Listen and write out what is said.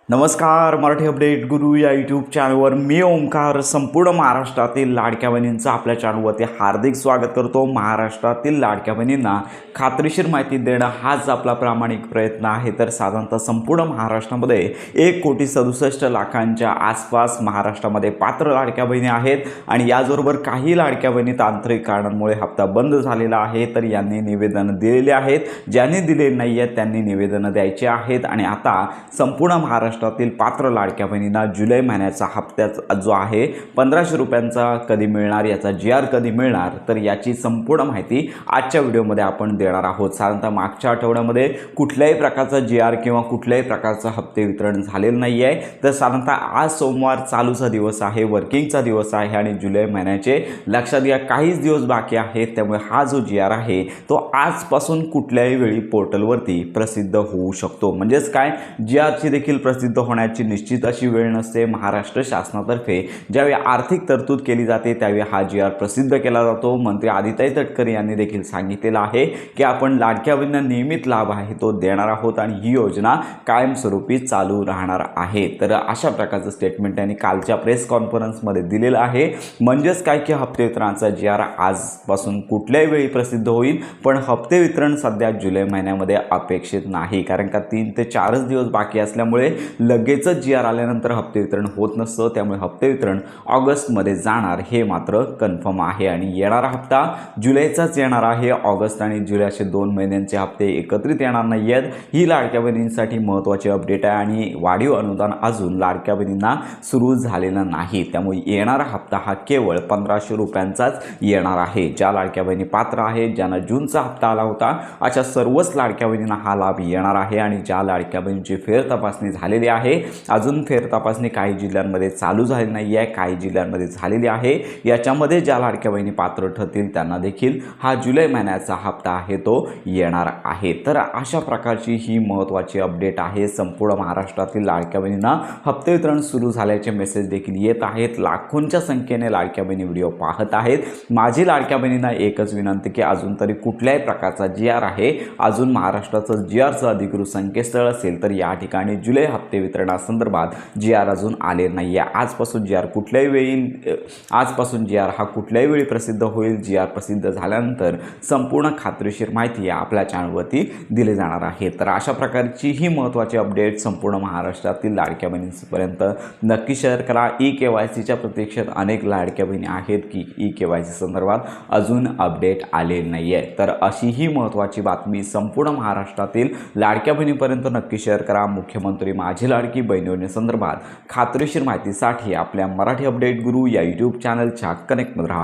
नमस्कार. मराठी अपडेट गुरु या यूट्यूब चॅनलवर मी ओमकार संपूर्ण महाराष्ट्रातील लाडक्या बहिणींचं आपल्या चॅनलवरती हार्दिक स्वागत करतो. महाराष्ट्रातील लाडक्या बहिणींना खात्रीशीर माहिती देणं हाच आपला प्रामाणिक प्रयत्न आहे. तर साधारणतः संपूर्ण महाराष्ट्रामध्ये 1,67,00,000 आसपास महाराष्ट्रामध्ये पात्र लाडक्या बहिणी आहेत आणि याचबरोबर काही लाडक्या बहिणी तांत्रिक कारणांमुळे हप्ता बंद झालेला आहे. तर यांनी निवेदनं दिलेली आहेत. ज्यांनी दिलेली नाही आहेत त्यांनी निवेदनं द्यायची आहेत आणि आता संपूर्ण महाराष्ट्रातील पात्र लाडक्या बहिणींना जुलै महिन्याचा हप्त्याचा जो आहे 1,500 रुपयांचा कधी मिळणार, याचा GR कधी मिळणार, तर याची संपूर्ण माहिती आजच्या व्हिडिओमध्ये आपण देणार आहोत. साधारणतः मागच्या आठवड्यामध्ये कुठल्याही प्रकारचा GR किंवा कुठल्याही प्रकारचं हप्ते वितरण झालेलं नाही आहे. तर साधारणतः आज सोमवार चालूचा दिवस आहे, वर्किंगचा दिवस आहे आणि जुलै महिन्याचे लक्षात घ्या काहीच दिवस बाकी आहेत. त्यामुळे हा जो GR आहे तो आजपासून कुठल्याही वेळी पोर्टलवरती प्रसिद्ध होऊ शकतो. म्हणजेच काय, GRची देखील प्रसिद्ध होण्याची निश्चित अशी वेळ नसते. महाराष्ट्र शासनातर्फे ज्यावेळी आर्थिक तरतूद केली जाते त्यावेळी हा GR प्रसिद्ध केला जातो. मंत्री आदिताई तटकरे यांनी देखील सांगितलेलं आहे की आपण लाडक्या बहिणींना नियमित लाभ आहे तो देणार आहोत आणि ही योजना कायमस्वरूपी चालू राहणार आहे. तर अशा प्रकारचं स्टेटमेंट त्यांनी कालच्या प्रेस कॉन्फरन्समध्ये दिलेलं आहे. म्हणजेच काय की हप्ते वितरणाचा GR आजपासून कुठल्याही वेळी प्रसिद्ध होईल, पण हप्ते वितरण सध्या जुलै महिन्यामध्ये अपेक्षित नाही. कारण का 3 ते 4 दिवस बाकी असल्यामुळे लगेचच GR आल्यानंतर हप्ते वितरण होत नसतं. त्यामुळे हप्ते वितरण ऑगस्टमध्ये जाणार हे मात्र कन्फर्म आहे आणि येणारा हप्ता जुलैचाच येणार आहे. ऑगस्ट आणि जुलै असे 2 महिन्यांचे हप्ते एकत्रित येणार नाही आहेत. ही लाडक्या बहिणींसाठी महत्त्वाची अपडेट आहे आणि वाढीव अनुदान अजून लाडक्या बहिणींना सुरू झालेलं नाही. त्यामुळे येणारा हप्ता हा केवळ 1,500 रुपयांचाच येणार आहे. ज्या लाडक्या बहिणी पात्र आहेत, ज्यांना जूनचा हप्ता आला होता, अशा सर्वच लाडक्या बहिणींना हा लाभ येणार आहे. आणि ज्या लाडक्या बहिणींची फेर तपासणी झालेली आहे, अजून फेर तपासणी काही जिल्ह्यांमध्ये चालू झाली नाही आहे, काही जिल्ह्यांमध्ये झालेली आहे. याच्यामध्ये ज्या लाडक्या बहिणी पात्र ठरतील त्यांना देखील हा जुलै महिन्याचा हप्ता आहे तो येणार आहे. तर अशा प्रकारची ही महत्त्वाची अपडेट आहे. संपूर्ण महाराष्ट्रातील लाडक्या बहिणींना हप्ते वितरण सुरू झाल्याचे मेसेज देखील येत आहेत. लाखोंच्या संख्येने लाडक्या बहिणी व्हिडिओ पाहत आहेत. माझी लाडक्या बहिणींना एकच विनंती की अजून तरी कुठल्याही प्रकारचा GR आहे, अजून महाराष्ट्राचं GRचं अधिकृत संकेतस्थळ असेल तर या ठिकाणी जुलै हप्ते वितरणासंदर्भात GR अजून आले नाही आहे. आजपासून GR कुठल्याही वेळी आजपासून GR हा कुठल्याही वेळी प्रसिद्ध होईल. GR प्रसिद्ध झाल्यानंतर संपूर्ण खात्रीशीर माहिती आपल्या चॅनलवरती दिली जाणार आहे. तर अशा प्रकारची ही महत्त्वाची अपडेट संपूर्ण महाराष्ट्रातील लाडक्या बहिणींपर्यंत नक्की शेअर करा. KYCच्या प्रतीक्षेत अनेक लाडक्या बहिणी आहेत की KYC संदर्भात अजून अपडेट आलेली नाही आहे. तर अशी ही महत्त्वाची बातमी संपूर्ण महाराष्ट्रातील लाडक्या बहिणीपर्यंत नक्की शेअर करा. मुख्यमंत्री माझी लाडकी बहीण योजनेसंदर्भात खात्रीशीर माहितीसाठी आपल्या मराठी अपडेट गुरु या यूट्यूब चॅनलच्या कनेक्टमध्ये राहा.